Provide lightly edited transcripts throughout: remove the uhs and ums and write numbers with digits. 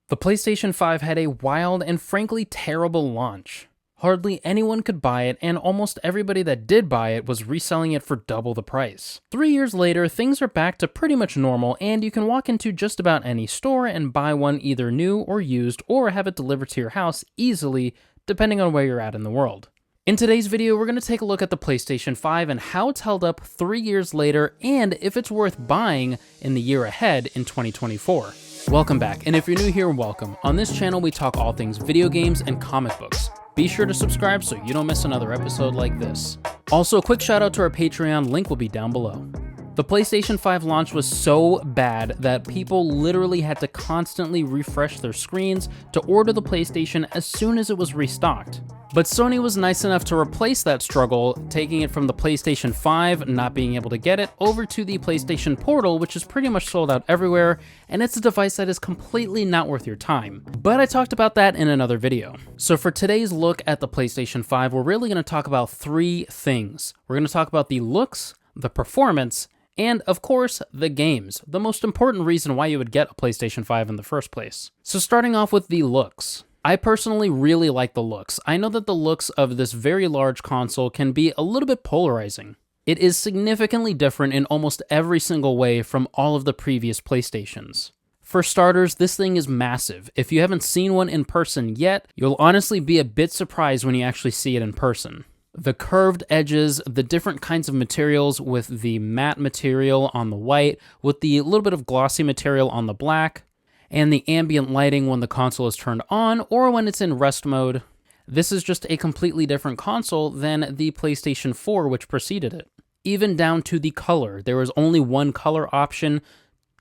The PlayStation 5 had a wild and frankly terrible launch. Hardly anyone could buy it, and almost everybody that did buy it was reselling it for double the price. 3 years later, things are back to pretty much normal, and you can walk into just about any store and buy one either new or used, or have it delivered to your house easily, depending on where you're at in the world. In today's video, we're going to take a look at the PlayStation 5 and how it's held up 3 years later, and if it's worth buying in the year ahead in 2024. Welcome back, and if you're new here, welcome. On this channel, we talk all things video games and comic books. Be sure to subscribe so you don't miss another episode like this. Also, a quick shout out to our Patreon, link will be down below. The PlayStation 5 launch was so bad that people literally had to constantly refresh their screens to order the PlayStation as soon as it was restocked. But Sony was nice enough to replace that struggle, taking it from the PlayStation 5, not being able to get it, over to the PlayStation Portal, which is pretty much sold out everywhere, and it's a device that is completely not worth your time. But I talked about that in another video. So for today's look at the PlayStation 5, we're really going to talk about three things. We're going to talk about the looks, the performance, and of course, the games, the most important reason why you would get a PlayStation 5 in the first place. So starting off with the looks. I personally really like the looks. I know that the looks of this very large console can be a little bit polarizing. It is significantly different in almost every single way from all of the previous PlayStations. For starters, this thing is massive. If you haven't seen one in person yet, you'll honestly be a bit surprised when you actually see it in person. The curved edges, the different kinds of materials with the matte material on the white, with the little bit of glossy material on the black, and the ambient lighting when the console is turned on or when it's in rest mode. This is just a completely different console than the PlayStation 4, which preceded it. Even down to the color. There was only one color option,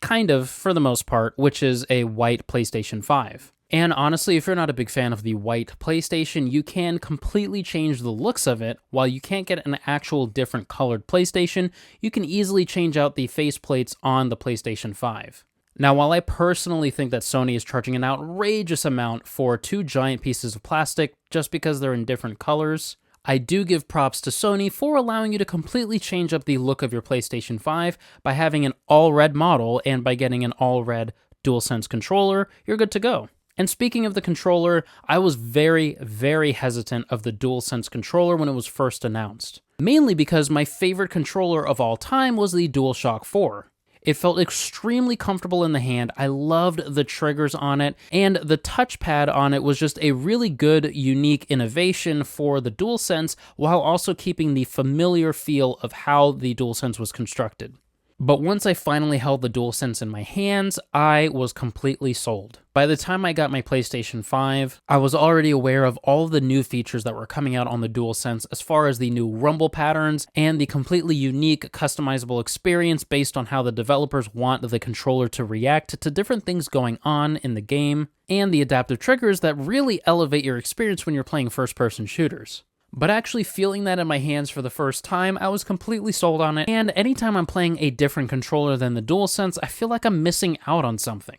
kind of, for the most part, which is a white PlayStation 5. And honestly, if you're not a big fan of the white PlayStation, you can completely change the looks of it. While you can't get an actual different colored PlayStation, you can easily change out the faceplates on the PlayStation 5. Now, while I personally think that Sony is charging an outrageous amount for two giant pieces of plastic just because they're in different colors, I do give props to Sony for allowing you to completely change up the look of your PlayStation 5 by having an all-red model, and by getting an all-red DualSense controller, you're good to go. And speaking of the controller, I was very, very hesitant of the DualSense controller when it was first announced. Mainly because my favorite controller of all time was the DualShock 4. It felt extremely comfortable in the hand. I loved the triggers on it, and the touchpad on it was just a really good, unique innovation for the DualSense, while also keeping the familiar feel of how the DualSense was constructed. But once I finally held the DualSense in my hands, I was completely sold. By the time I got my PlayStation 5, I was already aware of all of the new features that were coming out on the DualSense, as far as the new rumble patterns and the completely unique customizable experience based on how the developers want the controller to react to different things going on in the game, and the adaptive triggers that really elevate your experience when you're playing first-person shooters. But actually feeling that in my hands for the first time, I was completely sold on it, and anytime I'm playing a different controller than the DualSense, I feel like I'm missing out on something.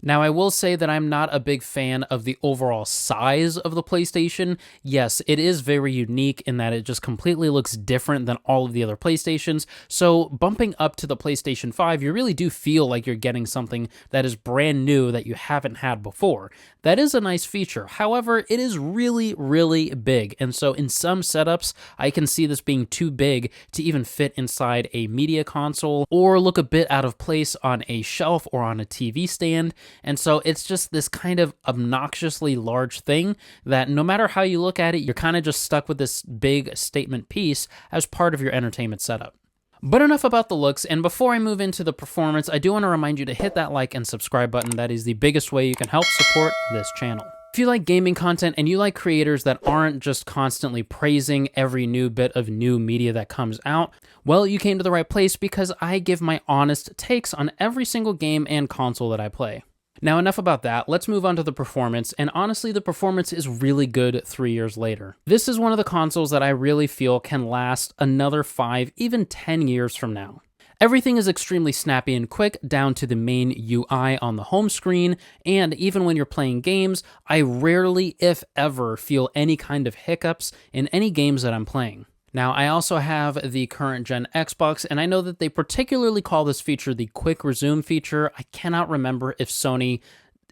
Now, I will say that I'm not a big fan of the overall size of the PlayStation. Yes, it is very unique in that it just completely looks different than all of the other PlayStations, so bumping up to the PlayStation 5, you really do feel like you're getting something that is brand new that you haven't had before. That is a nice feature. However, it is really, really big, and so in some setups, I can see this being too big to even fit inside a media console, or look a bit out of place on a shelf or on a TV stand. And so it's just this kind of obnoxiously large thing that no matter how you look at it, you're kind of just stuck with this big statement piece as part of your entertainment setup. But enough about the looks, and before I move into the performance, I do want to remind you to hit that like and subscribe button. That is the biggest way you can help support this channel. If you like gaming content and you like creators that aren't just constantly praising every new bit of new media that comes out, well, you came to the right place, because I give my honest takes on every single game and console that I play. Now, enough about that, let's move on to the performance, and honestly, the performance is really good 3 years later. This is one of the consoles that I really feel can last another 5, even 10 years from now. Everything is extremely snappy and quick, down to the main UI on the home screen, and even when you're playing games, I rarely, if ever, feel any kind of hiccups in any games that I'm playing. Now, I also have the current gen Xbox, and I know that they particularly call this feature the Quick Resume feature. I cannot remember if Sony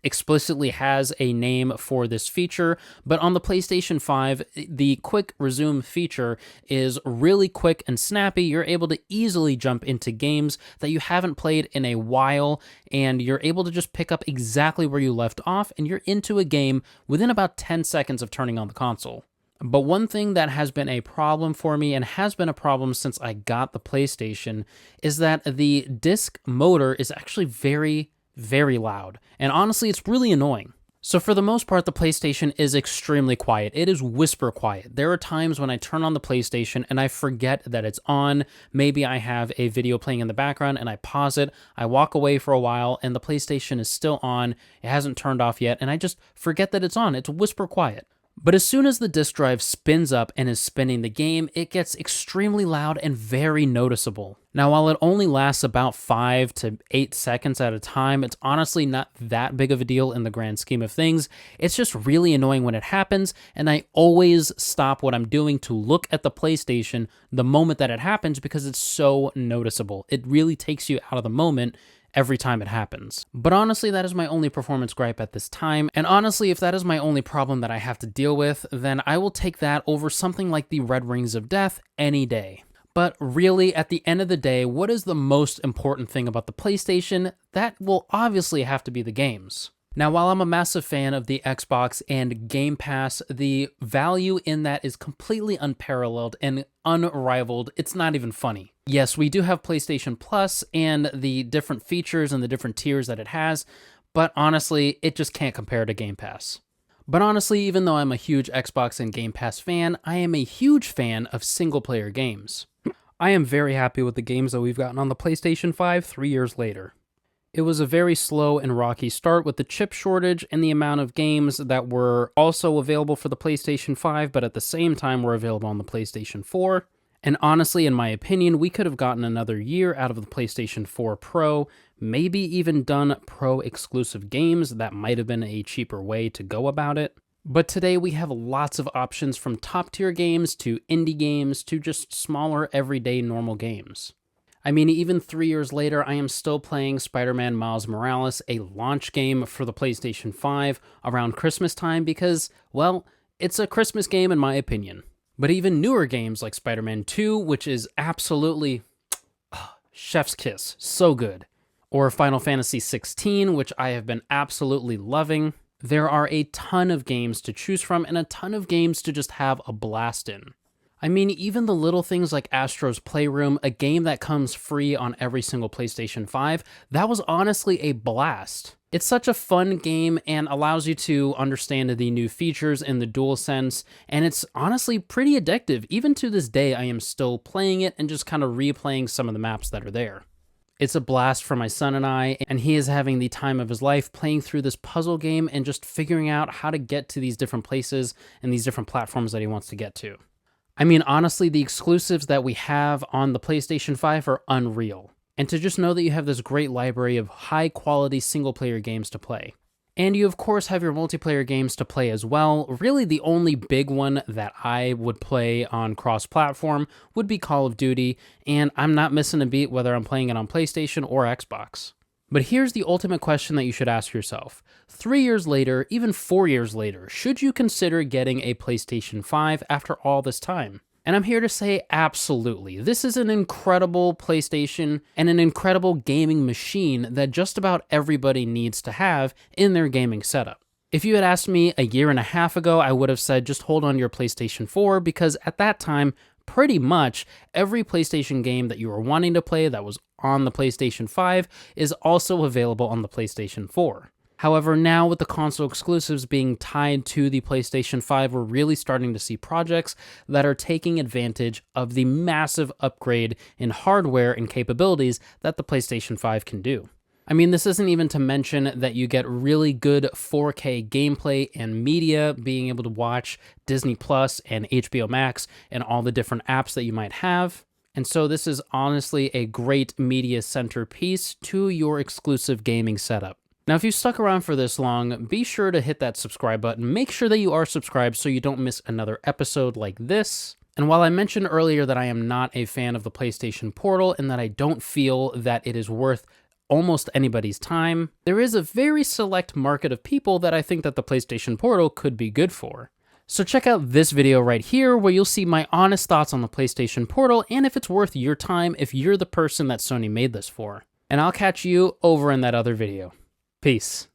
explicitly has a name for this feature, but on the PlayStation 5, the quick resume feature is really quick and snappy. You're able to easily jump into games that you haven't played in a while, and you're able to just pick up exactly where you left off, and you're into a game within about 10 seconds of turning on the console. But one thing that has been a problem for me, and has been a problem since I got the PlayStation, is that the disc motor is actually very, very loud. And honestly, it's really annoying. So for the most part, the PlayStation is extremely quiet. It is whisper quiet. There are times when I turn on the PlayStation and I forget that it's on. Maybe I have a video playing in the background and I pause it. I walk away for a while and the PlayStation is still on. It hasn't turned off yet, and I just forget that it's on. It's whisper quiet. But as soon as the disk drive spins up and is spinning the game, it gets extremely loud and very noticeable. Now, while it only lasts about 5 to 8 seconds at a time, it's honestly not that big of a deal in the grand scheme of things. It's just really annoying when it happens, and I always stop what I'm doing to look at the PlayStation the moment that it happens because it's so noticeable. It really takes you out of the moment every time it happens. But honestly, that is my only performance gripe at this time, and honestly, if that is my only problem that I have to deal with, then I will take that over something like the Red Rings of Death any day. But really, at the end of the day, what is the most important thing about the PlayStation? That will obviously have to be the games. Now, while I'm a massive fan of the Xbox and Game Pass, the value in that is completely unparalleled and unrivaled. It's not even funny. Yes, we do have PlayStation Plus and the different features and the different tiers that it has, but honestly, it just can't compare to Game Pass. But honestly, even though I'm a huge Xbox and Game Pass fan, I am a huge fan of single-player games. I am very happy with the games that we've gotten on the PlayStation 5 3 years later. It was a very slow and rocky start with the chip shortage and the amount of games that were also available for the PlayStation 5, but at the same time were available on the PlayStation 4. And honestly, in my opinion, we could have gotten another year out of the PlayStation 4 Pro, maybe even done Pro exclusive games. That might have been a cheaper way to go about it. But today we have lots of options, from top tier games to indie games to just smaller everyday normal games. I mean, even 3 years later, I am still playing Spider-Man Miles Morales, a launch game for the PlayStation 5 around Christmas time because, well, it's a Christmas game in my opinion. But even newer games like Spider-Man 2, which is absolutely chef's kiss, so good. Or Final Fantasy 16, which I have been absolutely loving. There are a ton of games to choose from and a ton of games to just have a blast in. I mean, even the little things like Astro's Playroom, a game that comes free on every single PlayStation 5, that was honestly a blast. It's such a fun game and allows you to understand the new features in the DualSense, and it's honestly pretty addictive. Even to this day, I am still playing it and just kind of replaying some of the maps that are there. It's a blast for my son and I, and he is having the time of his life playing through this puzzle game and just figuring out how to get to these different places and these different platforms that he wants to get to. I mean, honestly, the exclusives that we have on the PlayStation 5 are unreal. And to just know that you have this great library of high-quality single-player games to play. And you, of course, have your multiplayer games to play as well. Really, the only big one that I would play on cross-platform would be Call of Duty, and I'm not missing a beat whether I'm playing it on PlayStation or Xbox. But here's the ultimate question that you should ask yourself. 3 years later, even 4 years later, should you consider getting a PlayStation 5 after all this time? And I'm here to say absolutely. This is an incredible PlayStation and an incredible gaming machine that just about everybody needs to have in their gaming setup. If you had asked me a year and a half ago, I would have said just hold on to your PlayStation 4 because at that time, pretty much every PlayStation game that you were wanting to play that was on the PlayStation 5 is also available on the PlayStation 4. However, now with the console exclusives being tied to the PlayStation 5, we're really starting to see projects that are taking advantage of the massive upgrade in hardware and capabilities that the PlayStation 5 can do. I mean, this isn't even to mention that you get really good 4K gameplay and media, being able to watch Disney Plus and HBO Max and all the different apps that you might have. And so this is honestly a great media centerpiece to your exclusive gaming setup. Now, if you stuck around for this long, be sure to hit that subscribe button. Make sure that you are subscribed so you don't miss another episode like this. And while I mentioned earlier that I am not a fan of the PlayStation Portal and that I don't feel that it is worth almost anybody's time, there is a very select market of people that I think that the PlayStation Portal could be good for. So check out this video right here where you'll see my honest thoughts on the PlayStation Portal and if it's worth your time if you're the person that Sony made this for. And I'll catch you over in that other video. Peace.